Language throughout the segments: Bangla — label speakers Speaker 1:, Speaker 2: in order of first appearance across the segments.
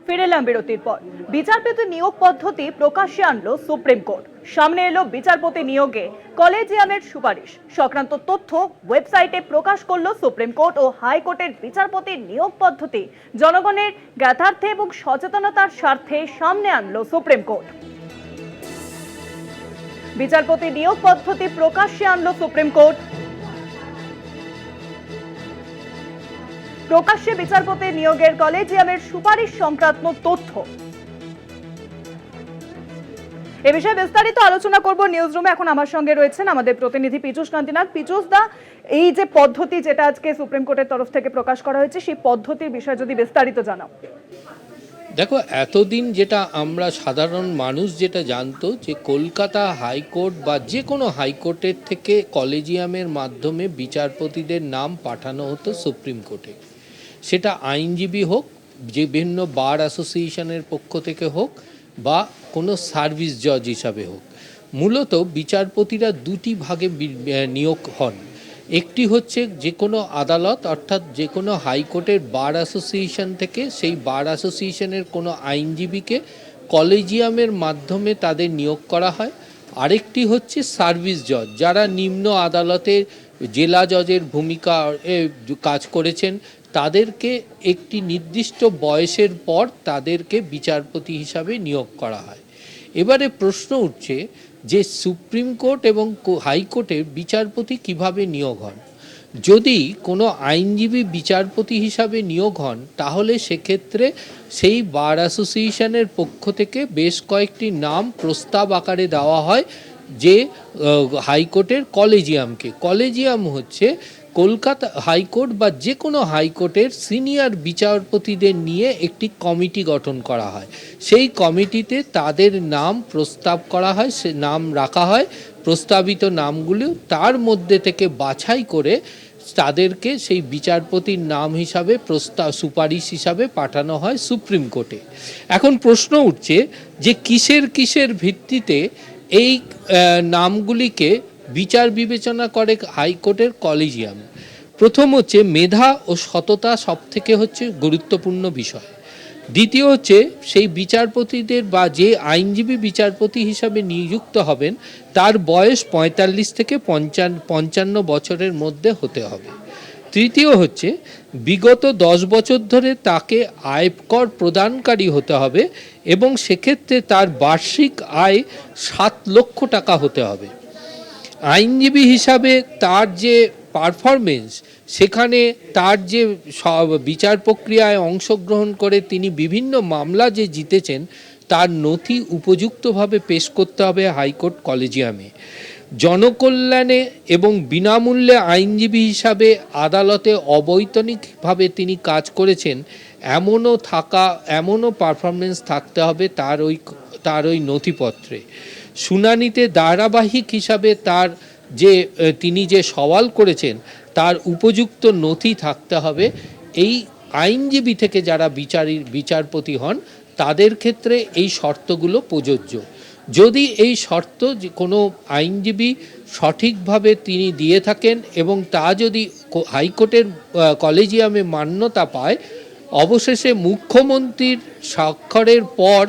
Speaker 1: ফিরে এলাম বিরতির পর। বিচারপতি নিয়োগ পদ্ধতি প্রকাশ্যে আনলো সুপ্রিম কোর্ট। সামনে এলো বিচারপতি নিয়োগে কলেজিয়ামের সুপারিশ সংক্রান্ত তথ্য ওয়েবসাইটে প্রকাশ করলো সুপ্রিম কোর্ট ও হাইকোর্টের বিচারপতি নিয়োগ পদ্ধতি জনগণের জ্ঞাতার্থে এবং সচেতনতার স্বার্থে সামনে আনলো সুপ্রিম কোর্ট। বিচারপতি নিয়োগ পদ্ধতি প্রকাশ্যে আনলো সুপ্রিম কোর্ট। প্রকাশ্যে বিচারপতি নিয়োগের কলেজিয়ামের সুপারিশ সংক্রান্ত তথ্য। এ বিষয়ে বিস্তারিত আলোচনা করব নিউজ রুমে। এখন আমার সঙ্গে রয়েছেন আমাদের প্রতিনিধি পীযূষ কান্তিনাথ। পীযূষ দা, এই যে পদ্ধতি যেটা আজকে সুপ্রিম কোর্টের তরফ থেকে প্রকাশ করা হয়েছে, সেই পদ্ধতির বিষয়ে যদি বিস্তারিত জানাও।
Speaker 2: দেখো, এতদিন যেটা আমরা সাধারণ মানুষ যেটা জানতো যে কলকাতা হাইকোর্ট বা যে কোনো হাইকোর্টের থেকে কলেজিয়ামের মাধ্যমে বিচারপতিদের নাম পাঠানো হতো সুপ্রিম কোর্টে, সেটা আইনজীবী হোক, যে বিভিন্ন বার অ্যাসোসিয়েশনের পক্ষ থেকে হোক বা কোনো সার্ভিস জজ হিসাবে হোক। মূলত বিচারপতিরা দুটি ভাগে নিয়োগ হন। একটি হচ্ছে যে কোনো আদালত, অর্থাৎ যে কোনো হাইকোর্টের বার অ্যাসোসিয়েশন থেকে সেই বার অ্যাসোসিয়েশনের কোনো আইনজীবীকে কলেজিয়ামের মাধ্যমে তাদের নিয়োগ করা হয়। আরেকটি হচ্ছে সার্ভিস জজ, যারা নিম্ন আদালতের জেলা জজের ভূমিকা কাজ করেছেন, তাদেরকে একটি নির্দিষ্ট বয়সের পর তাদেরকে বিচারপতি হিসাবে নিয়োগ করা হয়। এবারে প্রশ্ন উঠছে যে সুপ্রিম কোর্ট এবং হাইকোর্টের বিচারপতি কিভাবে নিয়োগ হন। যদি কোনো আইনজীবী বিচারপতি হিসাবে নিয়োগ হন, তাহলে সেক্ষেত্রে সেই বার অ্যাসোসিয়েশনের পক্ষ থেকে বেশ কয়েকটি নাম প্রস্তাব আকারে দেওয়া হয় যে হাইকোর্টের কলেজিয়ামকে। কলেজিয়াম হচ্ছে কলকাতা হাইকোর্ট বা যে কোনো হাইকোর্টের সিনিয়র বিচারপতিদের নিয়ে একটি কমিটি গঠন করা হয়। সেই কমিটিতে তাদের নাম প্রস্তাব করা হয়, সে নাম রাখা হয়, প্রস্তাবিত নামগুলো তার মধ্যে থেকে বাছাই করে তাদেরকে সেই বিচারপতির নাম হিসাবে সুপারিশ হিসাবে পাঠানো হয় সুপ্রিম কোর্টে। এখন প্রশ্ন উঠছে যে কিসের ভিত্তিতে এই নামগুলিকে বিচার বিবেচনা করে হাইকোর্টের কলেজিয়াম। প্রথম হচ্ছে মেধা ও সততা সবথেকে হচ্ছে গুরুত্বপূর্ণ বিষয়। দ্বিতীয় হচ্ছে সেই বিচারপতিদের বা যে আইনজীবী বিচারপতি হিসাবে নিযুক্ত হবেন তার বয়স 45 থেকে 55 বছরের মধ্যে হতে হবে। তৃতীয় হচ্ছে বিগত 10 বছর ধরে তাকে আয়কর প্রদানকারী হতে হবে এবং সেক্ষেত্রে তার বার্ষিক আয় 7 লক্ষ টাকা হতে হবে। আইনজীবী হিসাবে তার যে পারফরমেন্স, সেখানে তার যে বিচার প্রক্রিয়ায় অংশগ্রহণ করে তিনি বিভিন্ন মামলা যে জিতেছেন তার নথি উপযুক্তভাবে পেশ করতে হবে হাইকোর্ট কলেজিয়ামে। জনকল্যাণে এবং বিনামূল্যে আইনজীবী হিসাবে আদালতে অবৈতনিকভাবে তিনি কাজ করেছেন এমনও পারফরমেন্স থাকতে হবে তার ওই নথিপত্রে। শুনানিতে ধারাবাহিক হিসাবে তিনি যে সওয়াল করেছেন তার উপযুক্ত নথি থাকতে হবে। এই আইনজীবী থেকে যারা বিচারপতি হন তাদের ক্ষেত্রে এই শর্তগুলো প্রযোজ্য। যদি এই শর্ত কোনো আইনজীবী সঠিকভাবে তিনি দিয়ে থাকেন এবং তা যদি হাইকোর্টের কলেজিয়ামে মান্যতা পায়, অবশেষে মুখ্যমন্ত্রীর স্বাক্ষরের পর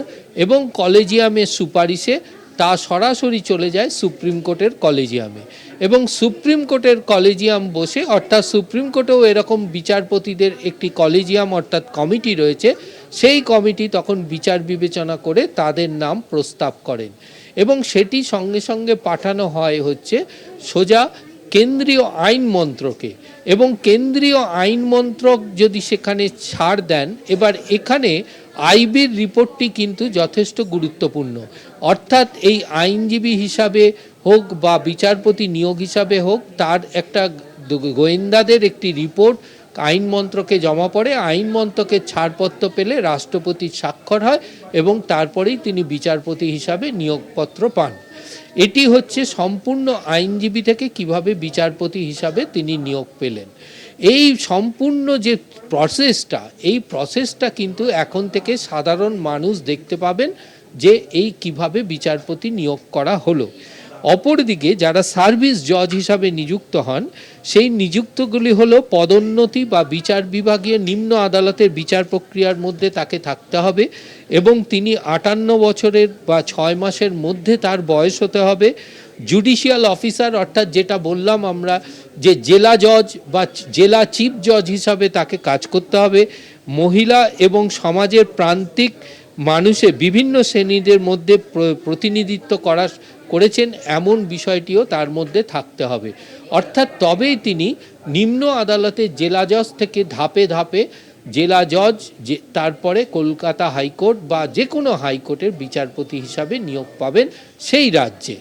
Speaker 2: এবং কলেজিয়ামের সুপারিশে তা সরাসরি চলে যায় সুপ্রিম কোর্টের কলেজিয়ামে এবং সুপ্রিম কোর্টের কলেজিয়াম বসে, অর্থাৎ সুপ্রিম কোর্টেও এরকম বিচারপতিদের একটি কলেজিয়াম অর্থাৎ কমিটি রয়েছে, সেই কমিটি তখন বিচার বিবেচনা করে তাদের নাম প্রস্তাব করেন এবং সেটি সঙ্গে সঙ্গে পাঠানো হয় হচ্ছে সোজা কেন্দ্রীয় আইন মন্ত্রকে এবং কেন্দ্রীয় আইন মন্ত্রক যদি সেখানে ছাড় দেন। এবার এখানে আইবির রিপোর্টটি কিন্তু যথেষ্ট গুরুত্বপূর্ণ, অর্থাৎ এই আইনজীবী হিসাবে হোক বা বিচারপতি নিয়োগ হিসাবে হোক তার একটা গোয়েন্দাদের একটি রিপোর্ট আইন মন্ত্রকে জমা পড়ে, আইন মন্ত্রকের ছাড়পত্র পেলে রাষ্ট্রপতির স্বাক্ষর হয় এবং তারপরেই তিনি বিচারপতি হিসাবে নিয়োগপত্র পান। এটি হচ্ছে সম্পূর্ণ আইনজীবী থেকে কিভাবে বিচারপতি হিসাবে তিনি নিয়োগ পেলেন। এই সম্পূর্ণ যে প্রসেসটা কিন্তু এখন থেকে সাধারণ মানুষ দেখতে পাবেন যে এই কিভাবে বিচারপতি নিয়োগ করা হলো। অপরদিকে যারা সার্ভিস জজ হিসাবে নিযুক্ত হন সেই নিযুক্তগুলি হলো পদোন্নতি বা বিচার বিভাগীয় নিম্ন আদালতের বিচার প্রক্রিয়ার মধ্যে তাকে থাকতে হবে এবং তিনি 58 বছরের বা 6 মাসের মধ্যে তার বয়স হতে হবে। জুডিশিয়াল অফিসার অর্থাৎ যেটা বললাম আমরা যে জেলা জজ বা জেলা চিফ জজ হিসাবে তাকে কাজ করতে হবে। মহিলা এবং সমাজের প্রান্তিক মানুষের বিভিন্ন শ্রেণীদের মধ্যে প্রতিনিধিত্ব করেছেন এমন বিষয়টিও তার মধ্যে থাকতে হবে। অর্থাৎ তবেই তিনি নিম্ন আদালতের জেলা জজ থেকে ধাপে ধাপে জেলা জজ তারপরে কলকাতা হাইকোর্ট বা যে কোনো হাইকোর্টের বিচারপতি হিসাবে নিয়োগ পাবেন সেই রাজ্যে।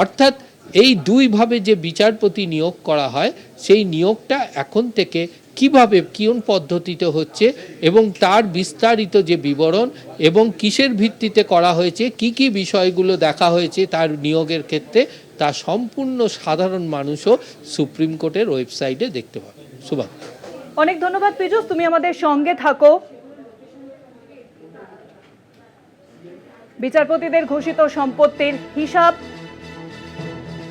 Speaker 2: অর্থাৎ এই দুইভাবে যে বিচারপতি নিয়োগ করা হয় সেই নিয়োগটা এখন থেকে কিভাবে কোন পদ্ধতিতে হচ্ছে এবং তার বিস্তারিত যে বিবরণ এবং কিসের ভিত্তিতে করা হয়েছে কি কি বিষয়গুলো দেখা হয়েছে তার নিয়োগের ক্ষেত্রে তা সম্পূর্ণ সাধারণ মানুষও সুপ্রিম কোর্টের ওয়েবসাইটে দেখতে পাবে। শুভা,
Speaker 1: অনেক ধন্যবাদ পীযূষ, তুমি আমাদের সঙ্গে থাকো। বিচারপতিদের ঘোষিত সম্পত্তির হিসাব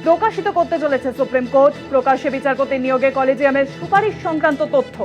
Speaker 1: প্রকাশিত করতে চলেছে সুপ্রিম কোর্ট। প্রকাশ্যে বিচারপতি নিয়োগে কলেজিয়ামের সুপারিশ সংক্রান্ত তথ্য